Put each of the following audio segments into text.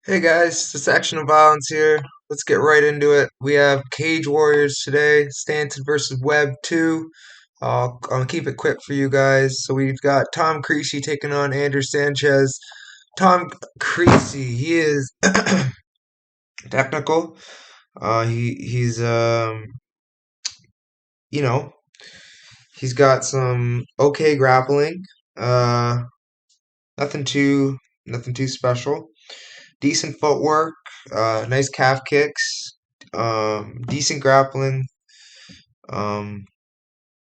Hey guys, it's Action of Violence here. Let's get right into it. We have Cage Warriors today, Stanton versus Webb 2. I'll keep it quick for you guys. So we've got Tom Creasy taking on Andrew Sanchez. Tom Creasy, he is technical. He's you know, he's got some okay grappling. Uh, nothing too nothing too special. Decent footwork, nice calf kicks, decent grappling. Um,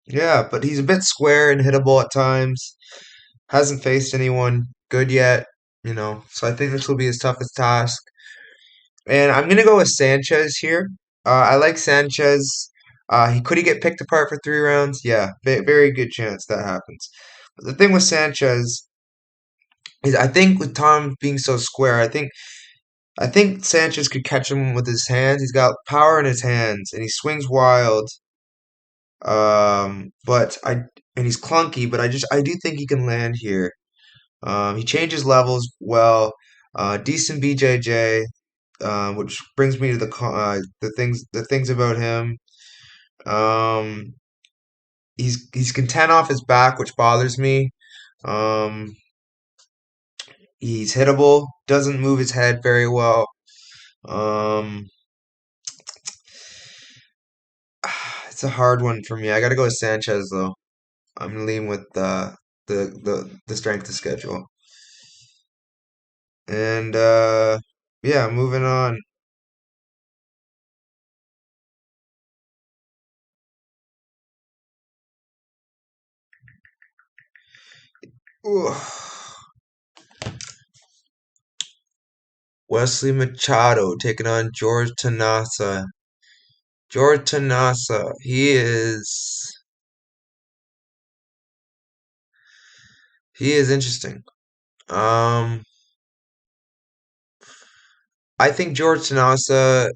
yeah, but he's a bit square and hittable at times. Hasn't faced anyone good yet. So I think this will be his toughest task. And I'm gonna go with Sanchez here. I like Sanchez. Could he get picked apart for 3 rounds? Yeah, very good chance that happens. But the thing with Sanchez is, I think with Tom being so square, I think Sanchez could catch him with his hands. He's got power in his hands, and he swings wild. But and he's clunky, but I do think he can land here. He changes levels well. Decent BJJ, which brings me to the things about him. Um, he's content off his back, which bothers me. Um, he's hittable. Doesn't move his head very well. Um, it's a hard one for me. I got to go with Sanchez though. I'm leaning with the strength of schedule. And yeah, moving on. Ooh. Wesley Machado taking on George Tanasa. George Tanasa, he is interesting. Um, I think George Tanasa,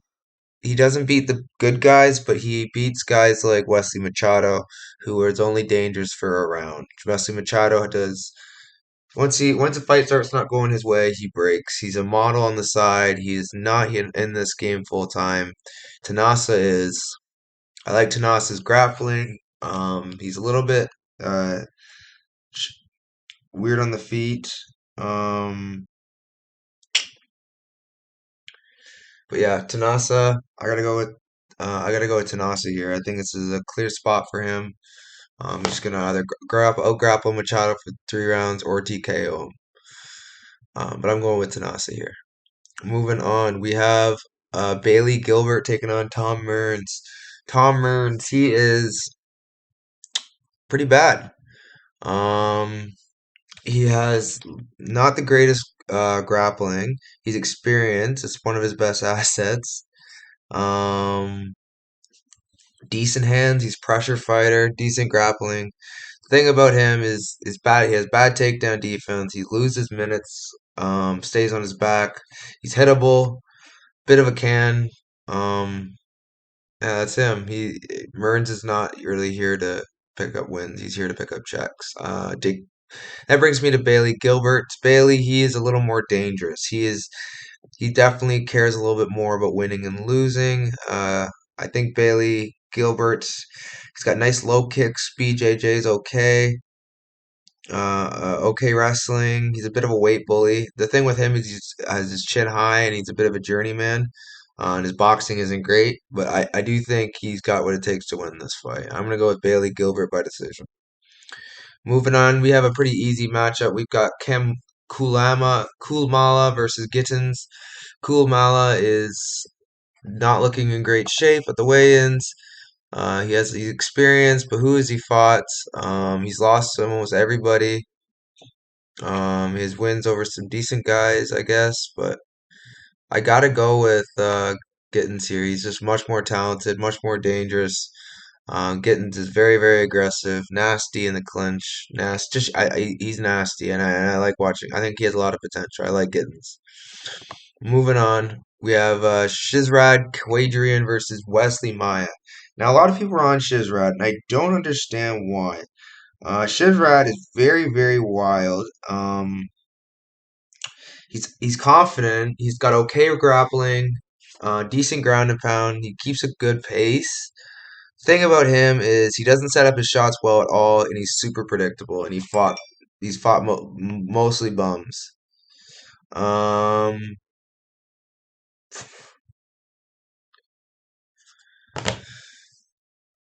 he doesn't beat the good guys, but he beats guys like Wesley Machado, who is only dangerous for a round. Wesley Machado does once a fight starts not going his way, he breaks. He's a model on the side. He is not in this game full time. Tanasa is. I like Tanasa's grappling. He's a little bit uh weird on the feet. Um, but yeah, Tanasa. I gotta go with Tanasa here. I think this is a clear spot for him. I'm just gonna either grapple Machado for 3 rounds or TKO him. But I'm going with Tanasa here. Moving on, we have Bailey Gilbert taking on Tom Mearns. Tom Mearns, he is pretty bad. Um, he has not the greatest grappling. He's experienced. It's one of his best assets. Um, Decent hands. He's pressure fighter. Decent grappling. The thing about him is bad. He has bad takedown defense. He loses minutes. Stays on his back. He's hittable. Bit of a can. Um, Yeah, that's him. Mearns is not really here to pick up wins. He's here to pick up checks. That brings me to Bailey Gilbert. Bailey, he is a little more dangerous. He definitely cares a little bit more about winning and losing. I think Bailey Gilbert, he's got nice low kicks. BJJ's okay. Okay wrestling. He's a bit of a weight bully. The thing with him is he has his chin high and he's a bit of a journeyman. And his boxing isn't great, but I do think he's got what it takes to win this fight. I'm gonna go with Bailey Gilbert by decision. Moving on, we have a pretty easy matchup. We've got Kem Kulmala versus Gittins. Kulmala is not looking in great shape at the weigh-ins. He's experienced, but who has he fought? He's lost to almost everybody. His wins over some decent guys, I guess, but I gotta go with Gittins here. He's just much more talented, much more dangerous. Gittins is very, very aggressive, nasty in the clinch. He's nasty, and I like watching. I think he has a lot of potential. I like Gittins. Moving on, we have Shizrad Quadrian versus Wesley Maya. Now, a lot of people are on Shizrad, and I don't understand why. Shizrad is very, very wild. He's confident. He's got okay grappling, decent ground and pound. He keeps a good pace. Thing about him is he doesn't set up his shots well at all, and he's super predictable. And he's fought mostly bums. Um,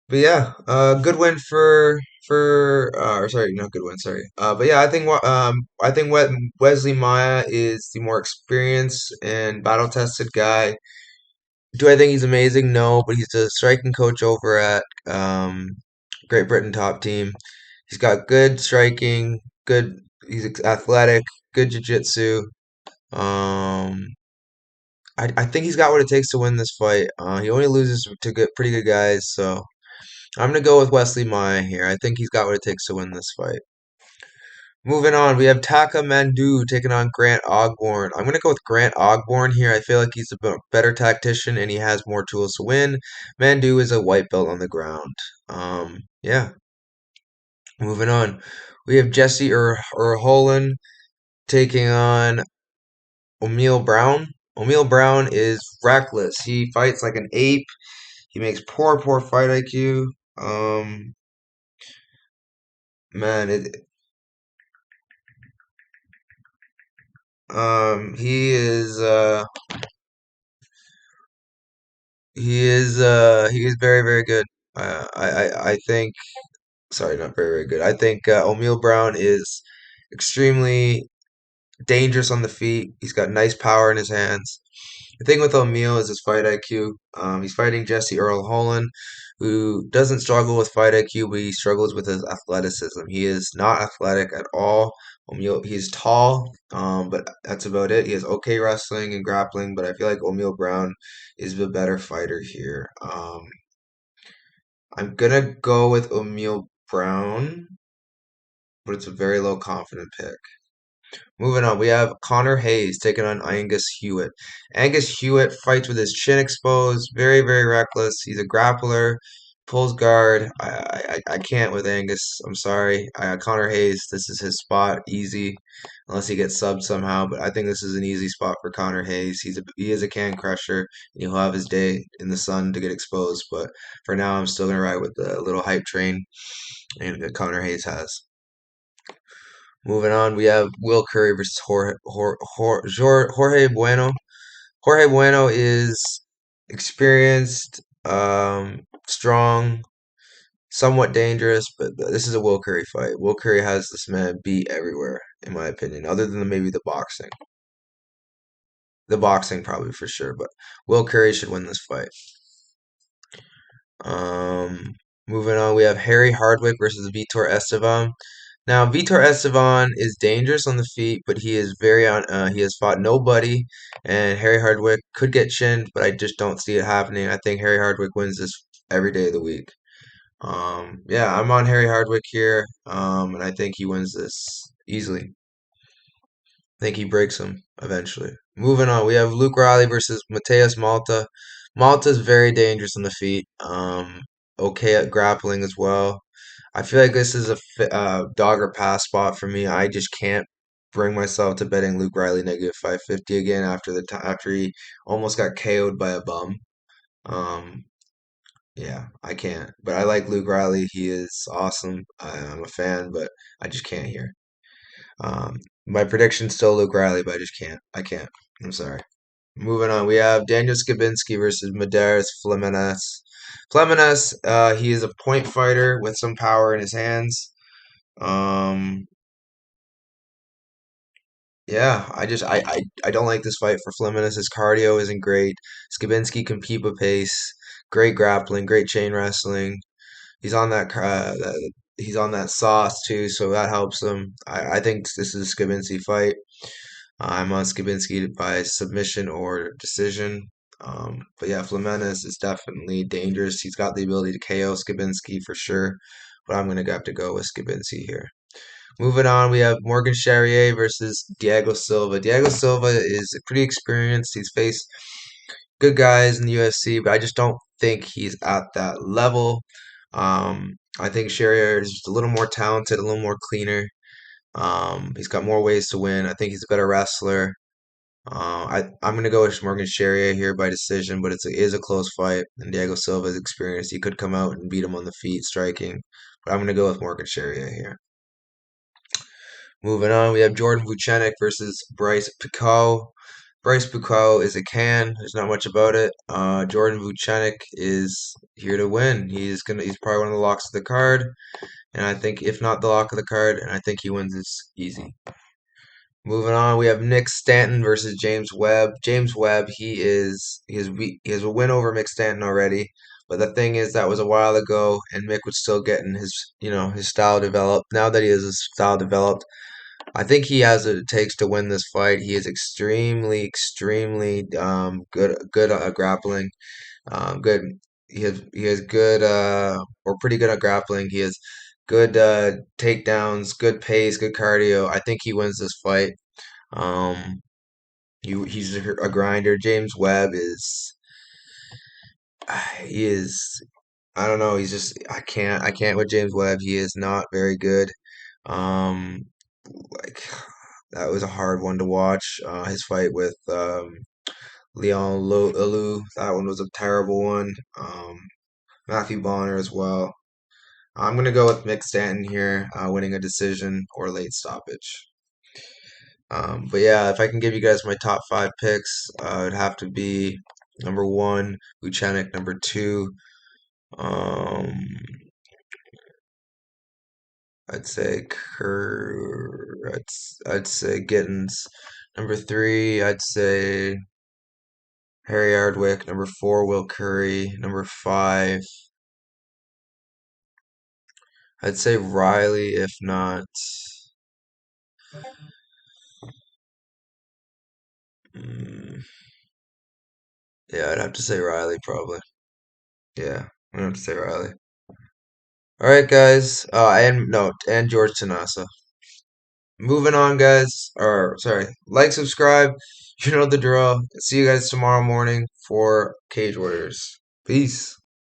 but yeah, good win or sorry, not good win, sorry. But yeah, I think Wesley Maya is the more experienced and battle tested guy. Do I think he's amazing? No, but he's a striking coach over at Great Britain top team. He's got good striking, good. He's athletic, good jiu-jitsu. Um, I think he's got what it takes to win this fight. He only loses to pretty good guys, so I'm gonna go with Wesley Maya here. I think he's got what it takes to win this fight. Moving on, we have Taka Mandu taking on Grant Ogborn. I'm going to go with Grant Ogborn here. I feel like he's a better tactician and he has more tools to win. Mandu is a white belt on the ground. Yeah, moving on. We have Jesse Holland taking on O'Neal Brown. O'Neal Brown is reckless. He fights like an ape. He makes poor fight IQ. Man, he is he is very good. I think sorry, not very good. I think O'Neal Brown is extremely dangerous on the feet. He's got nice power in his hands. The thing with O'Neal is his fight IQ. He's fighting Jesse Earl Holland, who doesn't struggle with fight IQ, but he struggles with his athleticism. He is not athletic at all. O'Neal, he's tall, but that's about it. He has okay wrestling and grappling, but I feel like O'Neal Brown is the better fighter here. I'm gonna go with O'Neal Brown, but it's a very low confident pick. Moving on, we have Connor Hayes taking on Angus Hewitt. Angus Hewitt fights with his chin exposed, very reckless. He's a grappler, pulls guard. I can't with Angus. I'm sorry. Connor Hayes, this is his spot, easy, unless he gets subbed somehow. But I think this is an easy spot for Connor Hayes. He is a can crusher. He'll have his day in the sun to get exposed. But for now, I'm still gonna ride with the little hype train and that Connor Hayes has. Moving on, we have Will Curry versus Jorge Bueno. Jorge Bueno is experienced, strong, somewhat dangerous, but this is a Will Curry fight. Will Curry has this man beat everywhere, in my opinion, other than maybe the boxing. The boxing, probably for sure, but Will Curry should win this fight. Um, Moving on, we have Harry Hardwick versus Vitor Estevan. Now, Vitor Estevan is dangerous on the feet, but he is very on. He has fought nobody, and Harry Hardwick could get chinned, but I just don't see it happening. I think Harry Hardwick wins this every day of the week. Yeah, I'm on Harry Hardwick here, and I think he wins this easily. I think he breaks him eventually. Moving on, we have Luke Riley versus Mateus Malta. Malta's very dangerous on the feet. Okay at grappling as well. I feel like this is a dog or pass spot for me. I just can't bring myself to betting Luke Riley negative 550 again after after he almost got KO'd by a bum. Um, yeah, I can't. But I like Luke Riley. He is awesome. I'm a fan, but I just can't here. My prediction's still Luke Riley, but I just can't. I can't. I'm sorry. Moving on, we have Daniel Skabinski versus Medeiros Flemenes. Flemenes, he is a point fighter with some power in his hands. Um, yeah, I don't like this fight for Flemenes. His cardio isn't great. Skabinski can keep a pace. Great grappling, great chain wrestling. He's on he's on that sauce too, so that helps him. I think this is a Skabinski fight. I'm on Skabinski by submission or decision. But yeah, Flemenes is definitely dangerous. He's got the ability to KO Skabinski for sure, but I'm gonna have to go with Skabinski here. Moving on, we have Morgan Charrier versus Diego Silva. Diego Silva is pretty experienced. He's faced good guys in the UFC, but I just don't think he's at that level. I think Charrier is just a little more talented, a little more cleaner. He's got more ways to win. I think he's a better wrestler. I'm gonna go with Morgan Sharia here by decision, but it is a close fight, and Diego Silva's experienced. He could come out and beat him on the feet, striking, but I'm gonna go with Morgan Sharia here. Moving on, we have Jordan Vucenic versus Bryce Picot. Bryce Picot is a can. There's not much about it. Jordan Vucenic is here to win. He's probably one of the locks of the card, and I think if not the lock of the card, and I think he wins this easy. Moving on, we have Nick Stanton versus James Webb. James Webb, he has a win over Mick Stanton already, but the thing is that was a while ago, and Mick was still getting his style developed. Now that he has his style developed, I think he has what it takes to win this fight. He is extremely good at grappling. Good. He has good or pretty good at grappling. He has good takedowns, good pace, good cardio. I think he wins this fight. Um, he's a grinder. James Webb he is I don't know. He's just I can't with James Webb. He is not very good. Um, like that was a hard one to watch. His fight with Alou, that one was a terrible one. Matthew Bonner as well. I'm gonna go with Mick Stanton here, winning a decision or late stoppage. But yeah, if I can give you guys my top five picks, it'd have to be number one, Uchenick, number two, um, I'd say Gittins. Number three, I'd say Harry Ardwick. Number four, Will Curry. Number five, I'd say Riley, if not. Mm, yeah, I'd have to say Riley probably. Yeah, I'm gonna have to say Riley. All right, guys. And no, and George Tanasa. Moving on, guys. Or sorry, like, subscribe. You know the drill. See you guys tomorrow morning for Cage Warriors. Peace.